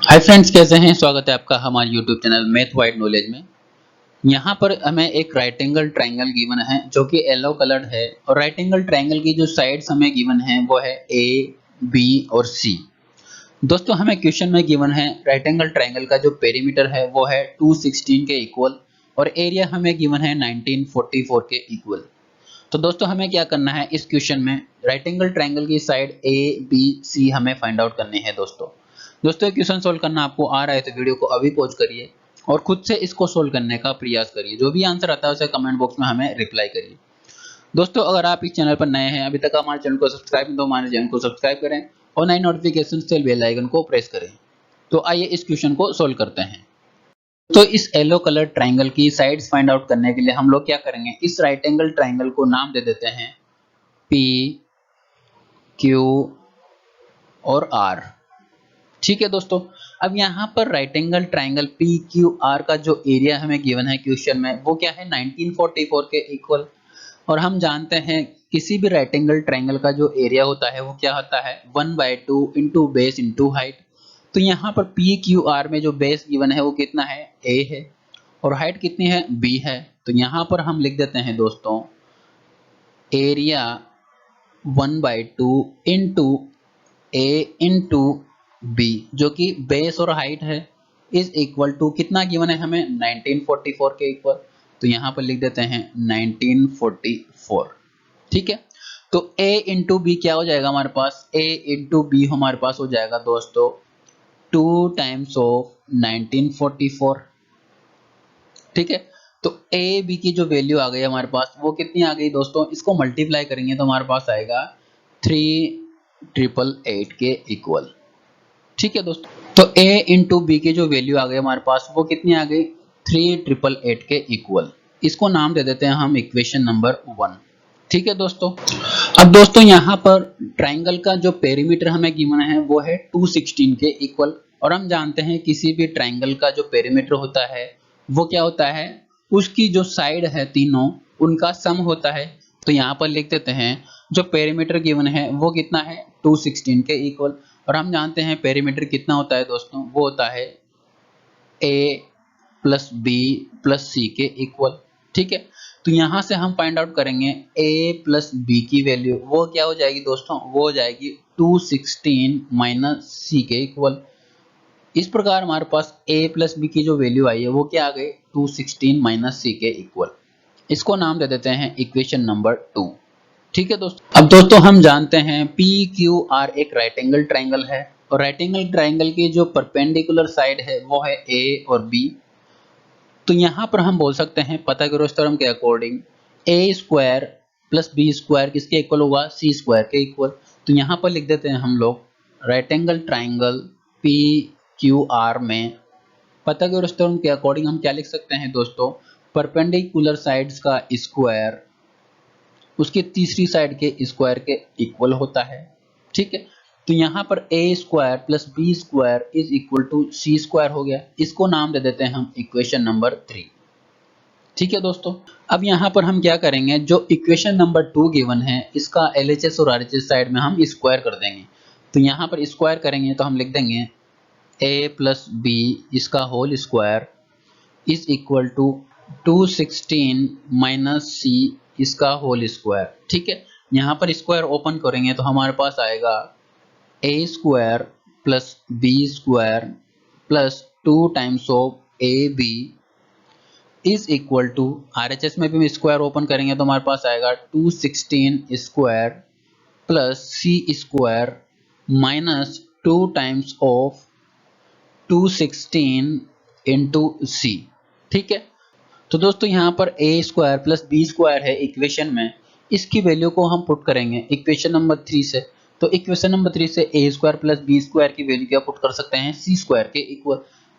Hi friends, कैसे हैं। स्वागत है आपका हमारे YouTube channel math wide knowledge में। यहाँ पर हमें एक राइट एंगल ट्राइंगल गिवन है जो कि येलो कलर्ड है और राइट एंगल ट्राइंगल की जो साइड्स हमें गिवन है वो है ए, बी और सी। दोस्तों, हमें क्वेश्चन में गिवन है राइट एंगल ट्राइंगल का जो पेरीमीटर है वो है 216 के इक्वल और एरिया हमें गिवन है 1944 के इक्वल। तो दोस्तों, हमें क्या करना है इस क्वेश्चन में, राइट एंगल ट्राइंगल की साइड ए, बी, सी हमें फाइंड आउट करनी है। दोस्तों ये क्वेश्चन सोल्व करना आपको आ रहा है तो वीडियो को अभी पॉज करिए और खुद से इसको सोल्व करने का प्रयास करिए। जो भी आंसर आता है उसे कमेंट बॉक्स में हमें रिप्लाई करिए। दोस्तों, अगर आप इस चैनल पर नए हैं, अभी तक हमारे चैनल को सब्सक्राइब नहीं तो हमारे चैनल को सब्सक्राइब करें और नई नोटिफिकेशन से बेल आइकन को प्रेस करें। तो आइए इस क्वेश्चन को सोल्व करते हैं। तो इस येलो कलर ट्राइंगल की साइड्स फाइंड आउट करने के लिए हम लोग क्या करेंगे, इस राइट एंगल ट्राइंगल को नाम दे देते हैं पी, क्यू और आर। ठीक है दोस्तों, अब यहाँ पर right angle triangle P Q are का जो एरिया हमें गिवन है क्वेश्चन में वो क्या है 1944 के इक्वल। और हम जानते हैं किसी भी राइट एंगल ट्राइंगल का जो एरिया होता है वो क्या होता है 1/2 इंटू बेस इंटू हाइट। तो यहाँ पर पी क्यू आर में जो बेस गिवन है वो कितना है ए है और हाइट कितनी है बी है। तो यहाँ पर हम लिख देते हैं दोस्तों एरिया 1/2 इंटू ए इंटू बी जो कि बेस और हाइट है इज इक्वल टू कितना गिवन है हमें 1944 के इक्वल। तो यहाँ पर लिख देते हैं 1944। ठीक है, तो a इंटू बी क्या हो जाएगा हमारे पास, a इंटू बी हमारे पास हो जाएगा दोस्तों 2 टाइम्स ऑफ 1944। ठीक है, तो a b की जो वैल्यू आ गई हमारे पास वो कितनी आ गई दोस्तों, इसको मल्टीप्लाई करेंगे तो हमारे पास आएगा 3888 के इक्वल। ठीक है दोस्तों, तो a इंटू बी की जो वैल्यू आ गई हमारे पास वो कितनी आ गई 3888 के इक्वल। इसको नाम दे देते हैं हम इक्वेशन नंबर 1। ठीक है दोस्तों, अब दोस्तों यहाँ पर ट्राइंगल का जो पेरीमीटर हमें गिवन है वो है 216 के इक्वल और हम जानते हैं किसी भी ट्राइंगल का जो पेरीमीटर होता है वो क्या होता है, उसकी जो साइड है तीनों उनका सम होता है। तो यहाँ पर लिख देते हैं जो पेरीमीटर गिवन है वो कितना है 216 के इक्वल और हम जानते हैं पेरीमीटर कितना होता है दोस्तों, वो होता है ए प्लस बी प्लस सी के इक्वल। ठीक है, तो यहां से हम फाइंड आउट करेंगे a प्लस बी की वैल्यू वो क्या हो जाएगी दोस्तों, वो हो जाएगी 216 माइनस सी के इक्वल। इस प्रकार हमारे पास a प्लस बी की जो वैल्यू आई है वो क्या आ गई 216 माइनस सी के इक्वल। इसको नाम दे देते हैं इक्वेशन नंबर 2। ठीक है दोस्तों, अब दोस्तों हम जानते हैं पी क्यू आर एक राइट एंगल ट्राइंगल है और राइट एंगल ट्राइंगल की जो परपेंडिकुलर साइड है वो है ए और बी। तो यहाँ पर हम बोल सकते हैं पाइथागोरस थ्योरम के अकॉर्डिंग ए स्क्वायर प्लस बी स्क्वायर किसके इक्वल होगा सी स्क्वायर के इक्वल। तो यहाँ पर लिख देते हैं हम लोग right angle triangle P Q are में पाइथागोरस थ्योरम के अकॉर्डिंग हम क्या लिख सकते हैं दोस्तों, परपेंडिकुलर साइड्स का स्क्वायर उसके तीसरी साइड के स्क्वायर के इक्वल होता है। ठीक है, तो यहाँ पर A square plus B square is equal to C square हो गया। इसको नाम दे देते हैं हम इक्वेशन नंबर 3। ठीक है दोस्तों, अब यहाँ पर हम क्या करेंगे, जो इक्वेशन नंबर 2 गिवन है इसका एलएचएस और आरएचएस साइड में हम स्क्वायर कर देंगे। तो यहाँ पर स्क्वायर करेंगे तो हम लिख देंगे ए प्लस बी इसका whole square is equal to 216 minus C इसका होल स्क्वायर। ठीक है, यहाँ पर स्क्वायर ओपन करेंगे तो हमारे पास आएगा A square plus B square plus 2 times of A B is equal to RHS में भी स्क्वायर ओपन करेंगे तो हमारे पास आएगा 216 square plus C square minus 2 times of 216 into C. ठीक है, तो दोस्तों यहाँ पर A square plus B square है इक्वेशन में, इसकी वैल्यू को हम पुट करेंगे इक्वेशन नंबर 3 से। तो इक्वेशन नंबर 3 से ए स्क्वायर प्लस बी स्क्वायर की वैल्यू क्या पुट कर सकते हैं सी स्क्वायर के इक्वल।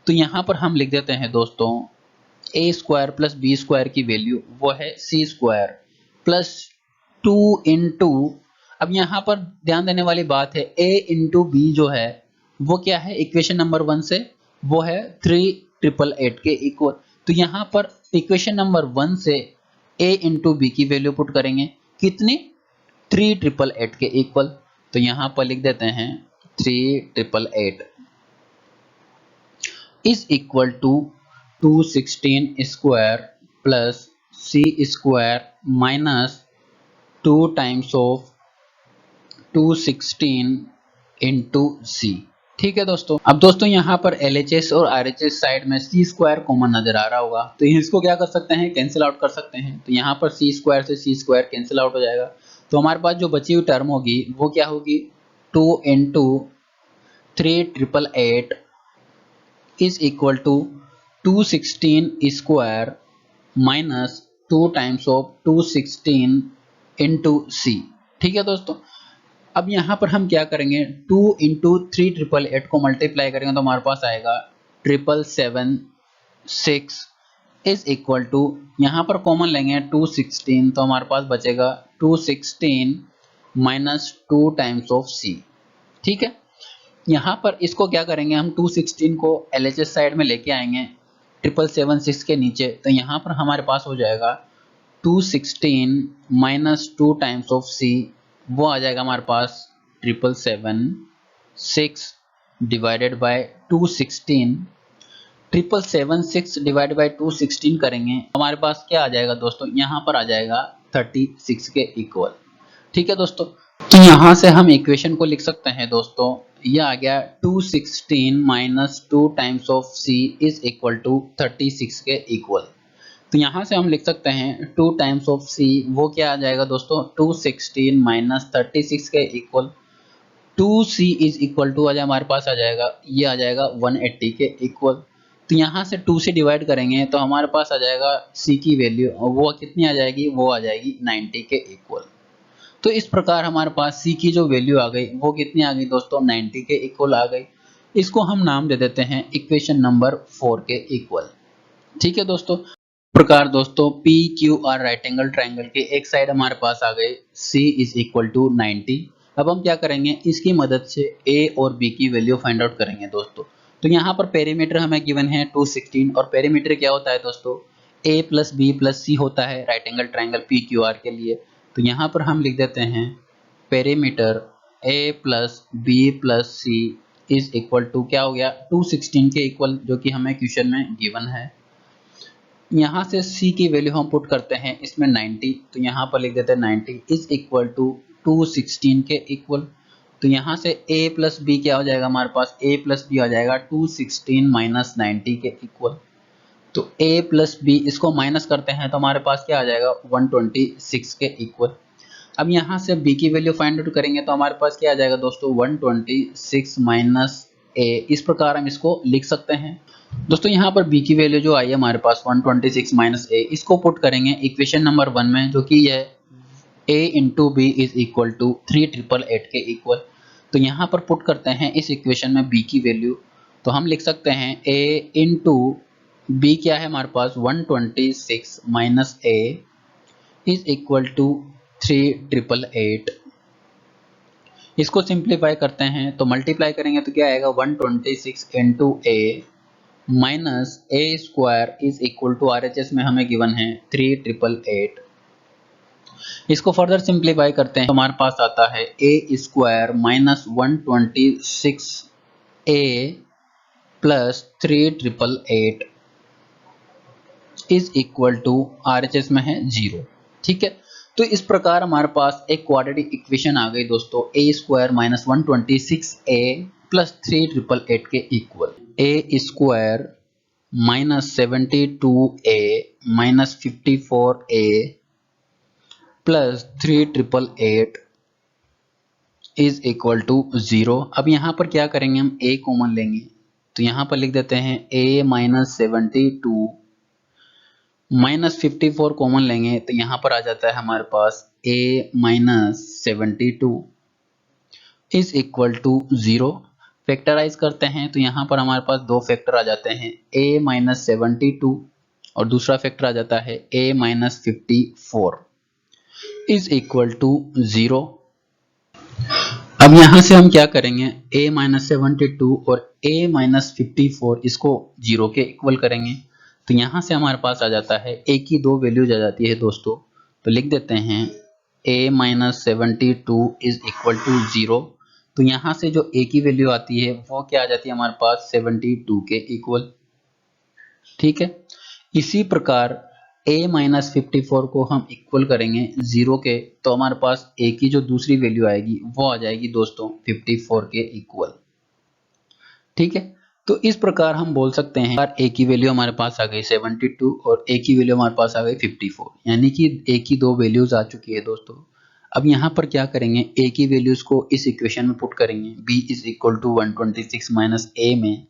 तो यहाँ पर हम लिख देते हैं दोस्तों ए स्क्वायर प्लस बी स्क्वायर की वैल्यू वो है सी स्क्वायर प्लस 2 इंटू, अब यहाँ पर ध्यान देने वाली बात है ए इंटू बी जो है वो क्या है इक्वेशन नंबर 1 से, वो है 3888 के इक्वल। तो यहाँ पर इक्वेशन नंबर 1 से a इंटू बी की वैल्यू पुट करेंगे कितनी 3888 के इक्वल। तो यहाँ पर लिख देते हैं 3888 is equal to 216 square plus C square minus 2 times of 216 into C. ठीक है दोस्तों। अब दोस्तों यहाँ पर LHS और RHS साइड में सी स्क्वायर कॉमन नजर आ रहा होगा, तो इसको क्या कर सकते हैं, कैंसिल आउट कर सकते हैं। तो यहाँ पर सी स्क्वायर से सी स्क्वायर कैंसिल आउट हो जाएगा, तो हमारे पास जो बची हुई टर्म होगी वो क्या होगी, 2 into 3888 is equal to 216 square minus 2 times of 216 into C. ठीक है दोस्तों। अब यहाँ पर हम क्या करेंगे, 2 इंटू 3888 को मल्टीप्लाई करेंगे तो हमारे पास आएगा 7776 इज इक्वल टू, यहाँ पर कॉमन लेंगे 216 तो हमारे पास बचेगा 216 माइनस 2 टाइम्स ऑफ सी। ठीक है। यहाँ पर इसको क्या करेंगे, हम 216 को LHS साइड में लेके आएंगे 7776 के नीचे, तो यहाँ पर हमारे पास हो जाएगा 216 माइनस 2 टाइम्स ऑफ सी, वो आ जाएगा हमारे पास 7776 डिवाइडेड बाय 216। 7776 डिवाइडेड बाय 216 करेंगे हमारे पास क्या आ जाएगा दोस्तों, यहाँ पर आ जाएगा 36 के इक्वल। ठीक है दोस्तों। तो यहाँ से हम इक्वेशन को लिख सकते हैं दोस्तों, यह आ गया 216 minus 2 times of C is equal to 36 के इक्वल। तो यहाँ से हम लिख सकते हैं 2 टाइम्स ऑफ सी, वो क्या आ जाएगा दोस्तों, 216 माइनस 36 के equal 2c is equal to हमारे पास आ जाएगा, ये आ जाएगा 180 के इक्वल। तो यहाँ से 2 से डिवाइड करेंगे तो हमारे पास आ जाएगा c की वैल्यू, और वो कितनी आ जाएगी, वो आ जाएगी 90 के इक्वल। तो इस प्रकार हमारे पास c की जो वैल्यू आ गई वो कितनी आ गई दोस्तों, 90 के इक्वल आ गई। इसको हम नाम दे देते हैं इक्वेशन नंबर 4 के इक्वल। ठीक है दोस्तों। प्रकार दोस्तों P Q are right angle triangle के एक साइड हमारे पास आ गए C इज इक्वल टू 90। अब हम क्या करेंगे, इसकी मदद से A और B की वैल्यू फाइंड आउट करेंगे दोस्तों। तो यहाँ पर पेरीमीटर हमें गिवन है 216, और पेरीमीटर क्या होता है दोस्तों, A plus B plus C होता है right angle triangle P Q R के लिए। तो यहाँ पर हम लिख देते हैं perimeter A plus B plus C is equal to क्या हो गया, 216 के इक्वल, जो कि हमें क्वेश्चन में गिवन है। यहाँ से C की वैल्यू हम पुट करते हैं इसमें 90, तो यहाँ पर लिख देते हैं 90 इज इक्वल टू 216 के इक्वल। तो यहाँ से A प्लस बी क्या हो जाएगा, हमारे पास A प्लस बी आ जाएगा 216 माइनस 90 के इक्वल। तो A प्लस बी इसको माइनस करते हैं तो हमारे पास क्या आ जाएगा, 126 के इक्वल। अब यहाँ से B की वैल्यू फाइंड आउट करेंगे तो हमारे पास क्या आ जाएगा दोस्तों, 126 माइनस A। इस प्रकार हम इसको लिख सकते हैं दोस्तों। यहाँ पर B की वैल्यू जो आई है हमारे पास 126 माइनस A, इसको पुट करेंगे इक्वेशन नंबर 1 में, जो कि है A into B is equal to 3888 के इक्वल। तो यहाँ पर पुट करते हैं इस इक्वेशन में B की वैल्यू, तो हम लिख सकते हैं A इंटू बी क्या है हमारे पास 126 minus A is equal to 3888। इसको सिंप्लीफाई करते हैं तो मल्टीप्लाई करेंगे तो क्या आएगा, 126 into A minus A square is equal to RHS में हमें गिवन है 3888। इसको फर्दर सिंप्लीफाई करते हैं तो हमारे पास आता है A square minus 126A plus 3888 is equal to RHS में है 0। ठीक है। तो इस प्रकार हमारे पास एक क्वाड्रेटिक इक्वेशन आ गई दोस्तों, A square minus 126A plus 3888 के equal. A square minus 72A minus 54A plus 3888 is equal to 0। अब यहाँ पर क्या करेंगे, हम A कॉमन लेंगे तो यहाँ पर लिख देते हैं A माइनस 72 माइनस 54 कॉमन लेंगे तो यहाँ पर आ जाता है हमारे पास A minus 72 is equal to 0। Factorise करते हैं तो यहाँ पर हमारे पास दो फैक्टर आ जाते हैं, A माइनस 72 और दूसरा फैक्टर आ जाता है A minus 54 is equal to 0। अब यहाँ से हम क्या करेंगे, A माइनस 72 और A माइनस 54 इसको 0 के इक्वल करेंगे। तो यहाँ से हमारे पास आ जाता है A की दो वैल्यूज आ जाती है दोस्तों, तो लिख देते हैं A minus 72 is equal to 0। तो यहाँ से जो a की वैल्यू आती है वो क्या आ जाती है हमारे पास 72 के इक्वल। ठीक है, इसी प्रकार a माइनस 54 को हम इक्वल करेंगे 0 के, तो हमारे पास a की जो दूसरी वैल्यू आएगी वो आ जाएगी दोस्तों 54 के इक्वल। ठीक है, तो इस प्रकार हम बोल सकते हैं a की वैल्यू हमारे पास आ गई 72 और a की वैल्यू हमारे पास आ गई 54, यानी कि a की दो वैल्यूज आ चुकी है दोस्तों। अब यहाँ पर क्या करेंगे, a की वैल्यूज को इस इक्वेशन में पुट करेंगे, b is equal to 126 minus a में।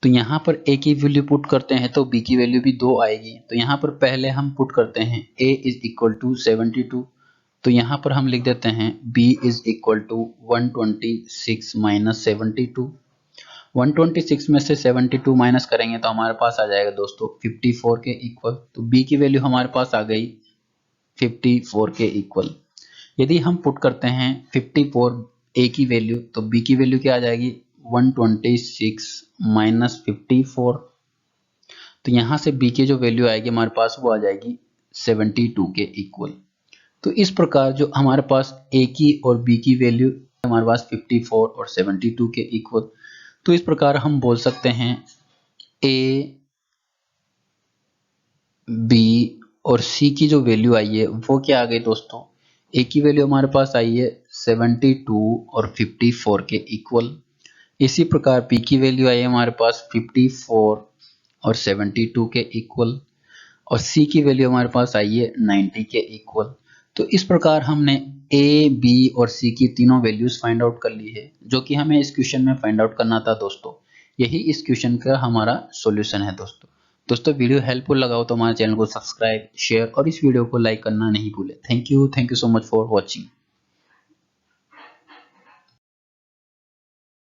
तो यहाँ पर a की वैल्यू पुट करते हैं तो b की वैल्यू भी 2 आएगी। तो यहाँ पर पहले हम पुट करते हैं a इज इक्वल टू 72, तो यहाँ पर हम लिख देते हैं b is equal to 126 minus 72। 126 में से 72 माइनस करेंगे तो हमारे पास आ जाएगा दोस्तों 54 के इक्वल। तो b की वैल्यू हमारे पास आ गई 54 के इक्वल। यदि हम पुट करते हैं 54 a की वैल्यू, तो b की वैल्यू क्या आ जाएगी 126 माइनस 54। तो यहाँ से b की जो वैल्यू आएगी हमारे पास वो आ जाएगी 72 के इक्वल। तो इस प्रकार जो हमारे पास a की और b की वैल्यू हमारे पास 54 और 72 के इक्वल। तो इस प्रकार हम बोल सकते हैं a, b और c की जो वैल्यू आई है वो क्या आ गई दोस्तों, a की वैल्यू हमारे पास आई है 72 और 54 के इक्वल। इसी प्रकार p की वैल्यू आई है हमारे पास 54 और 72 के इक्वल, और c की वैल्यू हमारे पास आई है 90 के इक्वल। तो इस प्रकार हमने a, b और c की तीनों वैल्यूज फाइंड आउट कर ली है, जो कि हमें इस क्वेश्चन में फाइंड आउट करना था दोस्तों। यही इस क्वेश्चन का हमारा सॉल्यूशन है दोस्तों वीडियो हेल्पफुल लगा हो तो हमारे चैनल को सब्सक्राइब, शेयर और इस वीडियो को लाइक करना नहीं भूले। Thank you so much for watching.